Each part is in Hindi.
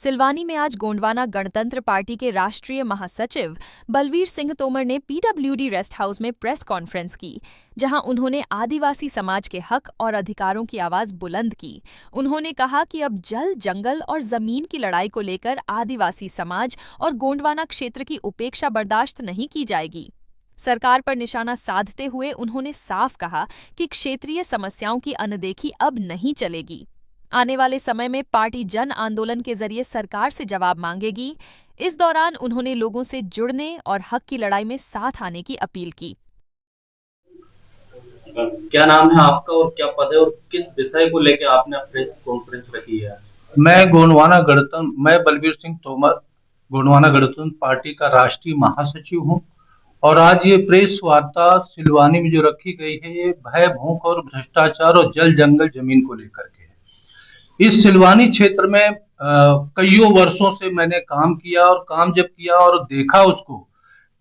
सिलवानी में आज गोंडवाना गणतंत्र पार्टी के राष्ट्रीय महासचिव बलवीर सिंह तोमर ने पीडब्ल्यूडी रेस्ट हाउस में प्रेस कॉन्फ्रेंस की, जहां उन्होंने आदिवासी समाज के हक और अधिकारों की आवाज बुलंद की। उन्होंने कहा कि अब जल, जंगल और जमीन की लड़ाई को लेकर आदिवासी समाज और गोंडवाना क्षेत्र की उपेक्षा बर्दाश्त नहीं की जाएगी। सरकार पर निशाना साधते हुए उन्होंने साफ कहा कि क्षेत्रीय समस्याओं की अनदेखी अब नहीं चलेगी। आने वाले समय में पार्टी जन आंदोलन के जरिए सरकार से जवाब मांगेगी। इस दौरान उन्होंने लोगों से जुड़ने और हक की लड़ाई में साथ आने की अपील की। क्या नाम है आपका और क्या पद है और किस विषय को लेकर आपने प्रेस कॉन्फ्रेंस रखी है? मैं बलवीर सिंह तोमर गोंडवाना गणतंत्र पार्टी का राष्ट्रीय महासचिव हूं और आज ये प्रेस वार्ता सिलवानी में जो रखी गई है, ये भय, भूख और भ्रष्टाचार और जल, जंगल, जमीन को लेकर के है। इस सिलवानी क्षेत्र में कईयों वर्षों से मैंने काम किया और काम जब किया और देखा उसको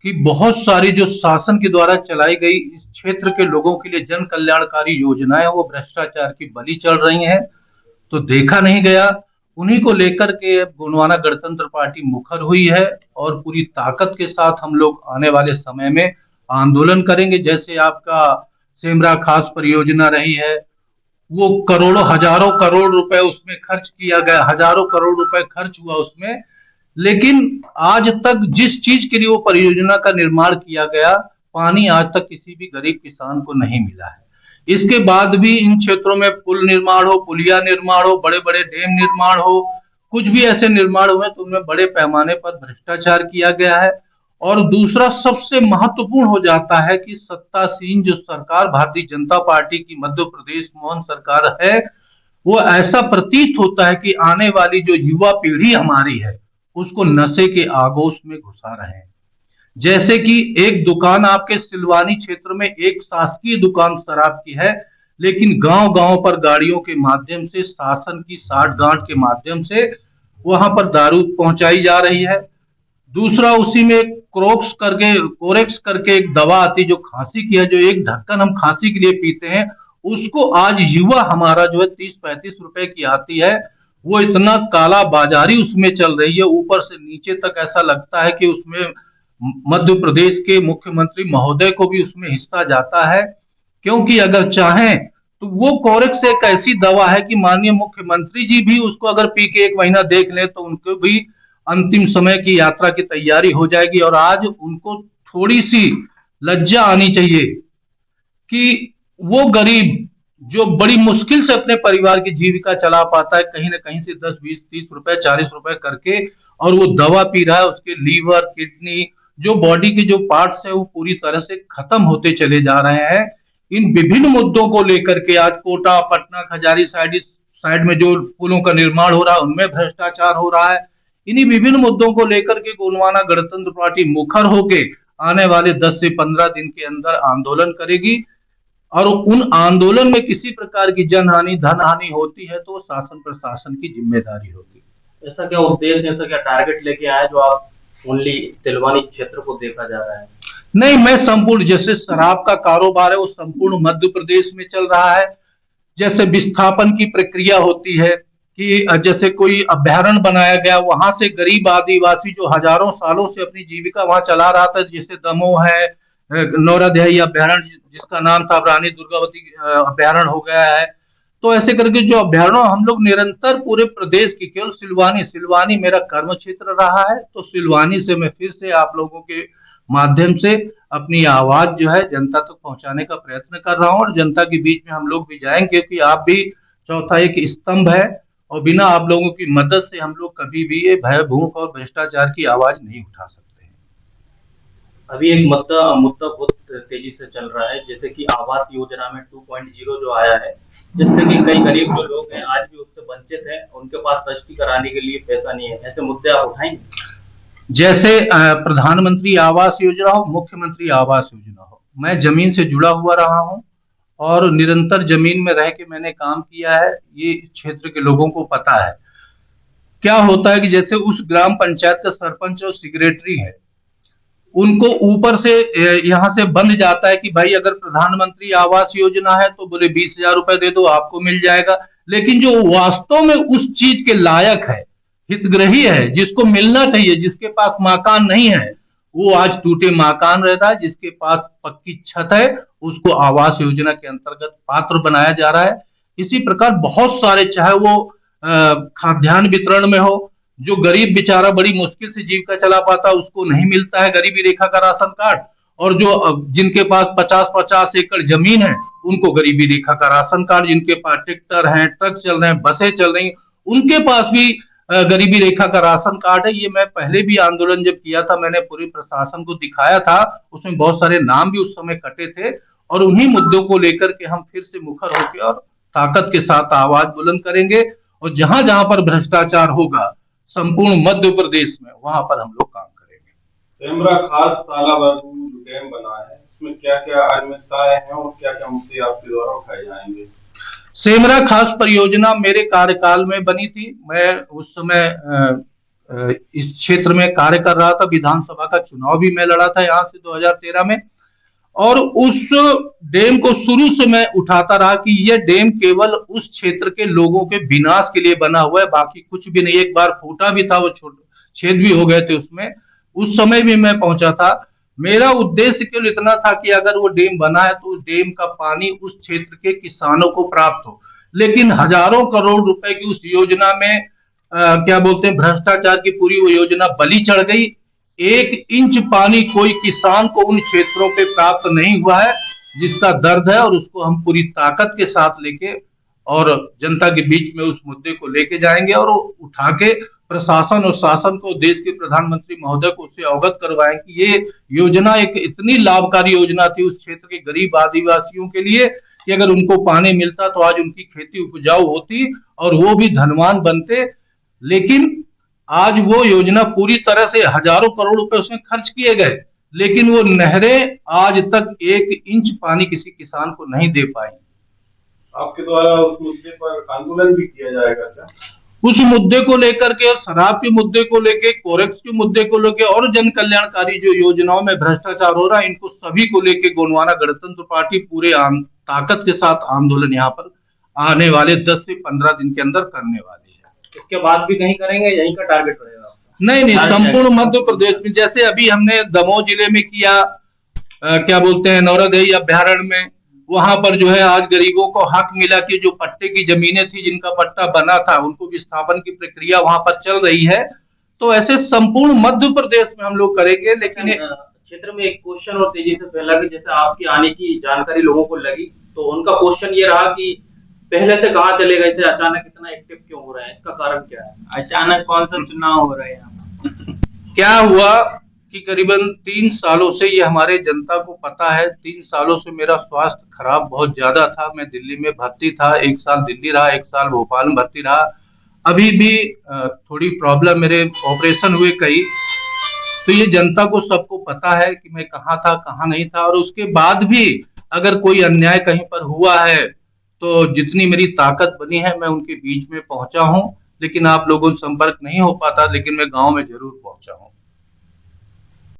कि बहुत सारी जो शासन के द्वारा चलाई गई इस क्षेत्र के लोगों के लिए जन कल्याणकारी योजनाएं वो भ्रष्टाचार की बलि चढ़ रही हैं, तो देखा नहीं गया। उन्हीं को लेकर के गोंडवाना गणतंत्र पार्टी मुखर हुई है और पूरी ताकत के साथ हम लोग आने वाले समय में आंदोलन करेंगे। जैसे आपका सेमरा खास परियोजना रही है, वो करोड़ों, हजारों करोड़ रुपए उसमें खर्च किया गया, हजारों करोड़ रुपए खर्च हुआ उसमें, लेकिन आज तक जिस चीज के लिए वो परियोजना का निर्माण किया गया, पानी आज तक किसी भी गरीब किसान को नहीं मिला है। इसके बाद भी इन क्षेत्रों में पुल निर्माण हो, पुलिया निर्माण हो, बड़े बड़े डैम निर्माण हो, कुछ भी ऐसे निर्माण हुए तो उनमें बड़े पैमाने पर भ्रष्टाचार किया गया है। और दूसरा सबसे महत्वपूर्ण हो जाता है कि सत्तासीन जो सरकार भारतीय जनता पार्टी की मध्य प्रदेश मोहन सरकार है, वो ऐसा प्रतीत होता है कि आने वाली जो युवा पीढ़ी हमारी है उसको नशे के आगोश में घुसा रहे हैं। जैसे कि एक दुकान आपके सिलवानी क्षेत्र में एक शासकीय दुकान शराब की है, लेकिन गांव गांव पर गाड़ियों के माध्यम से, शासन की साठ गांठ के माध्यम से वहां पर दारू पहुंचाई जा रही है। दूसरा, उसी में कोरेक्स करके एक दवा आती जो खांसी की है, जो एक ढक्कन हम खांसी के लिए पीते हैं, उसको आज युवा हमारा जो है 30-35 रुपए की आती है। वो इतना काला बाजारी उसमें चल रही है, ऊपर से नीचे तक ऐसा लगता है कि उसमें मध्य प्रदेश के मुख्यमंत्री महोदय को भी उसमें हिस्सा जाता है, क्योंकि अगर चाहें तो वो कोरेक्स एक ऐसी दवा है कि माननीय मुख्यमंत्री जी भी उसको अगर पी के 1 महीना देख ले तो उनको भी अंतिम समय की यात्रा की तैयारी हो जाएगी। और आज उनको थोड़ी सी लज्जा आनी चाहिए कि वो गरीब जो बड़ी मुश्किल से अपने परिवार की जीविका चला पाता है, कहीं ना कहीं से 10, 20, 30 रुपए, 40 रुपए करके, और वो दवा पी रहा है, उसके लीवर, किडनी, जो बॉडी के जो पार्ट्स है वो पूरी तरह से खत्म होते चले जा रहे हैं। इन विभिन्न मुद्दों को लेकर के आज कोटा, पटना, खजारी साइड में जो पुलों का निर्माण हो रहा है उनमें भ्रष्टाचार हो रहा है। इन्हीं विभिन्न मुद्दों को लेकर के गोंडवाना गणतंत्र पार्टी मुखर होके आने वाले 10 से 15 दिन के अंदर आंदोलन करेगी, और उन आंदोलन में किसी प्रकार की जनहानि, धन हानि होती है तो शासन प्रशासन की जिम्मेदारी होगी। ऐसा क्या उद्देश्य, ऐसा क्या टारगेट लेके आए जो आप ओनली सिलवानी क्षेत्र को देखा जा रहा है? नहीं, मैं संपूर्ण, जैसे शराब का कारोबार है वो संपूर्ण मध्य प्रदेश में चल रहा है। जैसे विस्थापन की प्रक्रिया होती है कि जैसे कोई अभ्यारण्य बनाया गया, वहां से गरीब आदिवासी जो हजारों सालों से अपनी जीविका वहां चला रहा था, जैसे दमोह है, नौराध्यायी अभ्यारण्य जिसका नाम था रानी दुर्गावती अभ्यारण्य हो गया है। तो ऐसे करके जो अभ्यारण्य हम लोग निरंतर पूरे प्रदेश की, केवल सिलवानी मेरा कर्म क्षेत्र रहा है, तो सिलवानी से मैं फिर से आप लोगों के माध्यम से अपनी आवाज जो है जनता तक पहुंचाने का प्रयत्न कर रहा हूं, और जनता के बीच में हम लोग भी जाएंगे कि आप भी चौथा एक स्तंभ है, और बिना आप लोगों की मदद से हम लोग कभी भी ये भय, भूख और भ्रष्टाचार की आवाज नहीं उठा सकते हैं। अभी एक मुद्दा बहुत तेजी से चल रहा है, जैसे कि आवास योजना में 2.0 जो आया है, जिससे कि कई गरीब जो लोग हैं आज भी उससे वंचित हैं, उनके पास रजिस्ट्री कराने के लिए पैसा नहीं है। ऐसे मुद्दे आप उठाएंगे? जैसे प्रधानमंत्री आवास योजना हो, मुख्यमंत्री आवास योजना हो, मैं जमीन से जुड़ा हुआ रहा हूं और निरंतर जमीन में रह के मैंने काम किया है, ये क्षेत्र के लोगों को पता है। क्या होता है कि जैसे उस ग्राम पंचायत का सरपंच और सेक्रेटरी है, उनको ऊपर से यहाँ से बंद जाता है कि भाई अगर प्रधानमंत्री आवास योजना है तो बोले 20,000 रुपए दे दो आपको मिल जाएगा, लेकिन जो वास्तव में उस चीज के लायक है, हितग्राही है, जिसको मिलना चाहिए, जिसके पास मकान नहीं है, वो आज टूटे मकान रहता है। जिसके पास पक्की छत है, उसको आवास योजना के अंतर्गत पात्र बनाया जा रहा है। इसी प्रकार बहुत सारे, चाहे वो खाद्यान्न वितरण में हो, जो गरीब बेचारा बड़ी मुश्किल से जीविका चला पाता, उसको नहीं मिलता है गरीबी रेखा का राशन कार्ड, और जो जिनके पास 50-50 एकड़ जमीन है, उनको गरीबी रेखा का राशन कार्ड, जिनके पास ट्रैक्टर हैं, ट्रक चल रहे हैं, बसें चल रही, उनके पास भी गरीबी रेखा का राशन कार्ड है। ये मैं पहले भी आंदोलन जब किया था, मैंने पूरे प्रशासन को दिखाया था, उसमें बहुत सारे नाम भी उस समय कटे थे, और उन्हीं मुद्दों को लेकर के हम फिर से मुखर होकर और ताकत के साथ आवाज बुलंद करेंगे। और जहां जहां पर भ्रष्टाचार होगा संपूर्ण मध्य प्रदेश में, वहां पर हम लोग काम करेंगे। सेमरा खास तालाबंदी जो डैम बना है, उसमें क्या क्या अनियमितताएं हैं और क्या क्या मुद्दे आपके द्वारा उठाए जाएंगे? सेमरा खास परियोजना मेरे कार्यकाल में बनी थी। मैं उस समय इस क्षेत्र में कार्य कर रहा था, विधानसभा का चुनाव भी मैं लड़ा था यहाँ से 2013 में, और उस डैम को शुरू से मैं उठाता रहा कि यह डैम केवल उस क्षेत्र के लोगों के विनाश के लिए बना हुआ है, बाकी कुछ भी नहीं। एक बार फूटा भी था, वो छेद भी हो गए थे उसमें, उस समय भी मैं पहुंचा था। मेरा उद्देश्य केवल इतना था कि अगर वो डैम बना है तो उस डैम का पानी उस क्षेत्र के किसानों को प्राप्त हो। लेकिन हजारों करोड़ रुपए की उस योजना में क्या बोलते हैं, भ्रष्टाचार की पूरी वो योजना बलि चढ़ गई। 1 इंच पानी कोई किसान को उन क्षेत्रों पे प्राप्त नहीं हुआ है, जिसका दर्द है, और उसको हम पूरी ताकत के साथ लेके और जनता के बीच में उस मुद्दे को लेके जाएंगे, और उठा के प्रशासन और शासन को, देश के प्रधानमंत्री महोदय को उससे अवगत करवाएं कि ये योजना एक इतनी लाभकारी योजना थी उस क्षेत्र के गरीब आदिवासियों के लिए कि अगर उनको पानी मिलता तो आज उनकी खेती उपजाऊ होती और वो भी धनवान बनते। लेकिन आज वो योजना पूरी तरह से हजारों करोड़ रुपए उसमें खर्च किए गए, लेकिन वो नहरें आज तक 1 इंच पानी किसी किसान को नहीं दे पाई। आपके द्वारा उस मुद्दे पर आंदोलन भी किया जाएगा क्या? उस मुद्दे को लेकर के, शराब के मुद्दे को लेके, कोरेक्स के मुद्दे को लेके, और जन कल्याणकारी जो योजनाओं में भ्रष्टाचार हो रहा है, इनको सभी को लेके गोंडवाना गणतंत्र पार्टी पूरे ताकत के साथ आंदोलन यहाँ पर आने वाले 10 से 15 दिन के अंदर करने वाली है। इसके बाद भी कहीं करेंगे, यहीं का टारगेट रहेगा? नहीं, संपूर्ण मध्य प्रदेश में, जैसे अभी हमने दमोह जिले में किया, क्या बोलते हैं, नौरादई अभ्यारण्य में, वहां पर जो है आज गरीबों को हक मिला कि जो पट्टे की जमीनें थी, जिनका पट्टा बना था, उनको विस्थापन की प्रक्रिया वहां पर चल रही है। तो ऐसे संपूर्ण मध्य प्रदेश में हम लोग करेंगे। लेकिन क्षेत्र में एक क्वेश्चन और तेजी से फैला कि जैसे आपकी आने की जानकारी लोगों को लगी, तो उनका क्वेश्चन ये रहा कि पहले से कहाँ चले गए थे, अचानक इतना एक्टिव क्यों हो रहे हैं, इसका कारण क्या है? अचानक कौन सा चुनाव हो रहा है यहाँ? क्या हुआ कि करीबन 3 सालों से, ये हमारे जनता को पता है, 3 सालों से मेरा स्वास्थ्य खराब बहुत ज्यादा था। मैं दिल्ली में भर्ती था, 1 साल दिल्ली रहा, 1 साल भोपाल में भर्ती रहा। अभी भी थोड़ी प्रॉब्लम, मेरे ऑपरेशन हुए कई, तो ये जनता को सबको पता है कि मैं कहाँ था, कहाँ नहीं था। और उसके बाद भी अगर कोई अन्याय कहीं पर हुआ है तो जितनी मेरी ताकत बनी है मैं उनके बीच में पहुंचा हूं। लेकिन आप लोगों से संपर्क नहीं हो पाता, लेकिन मैं गांव में जरूर पहुंचा हूं।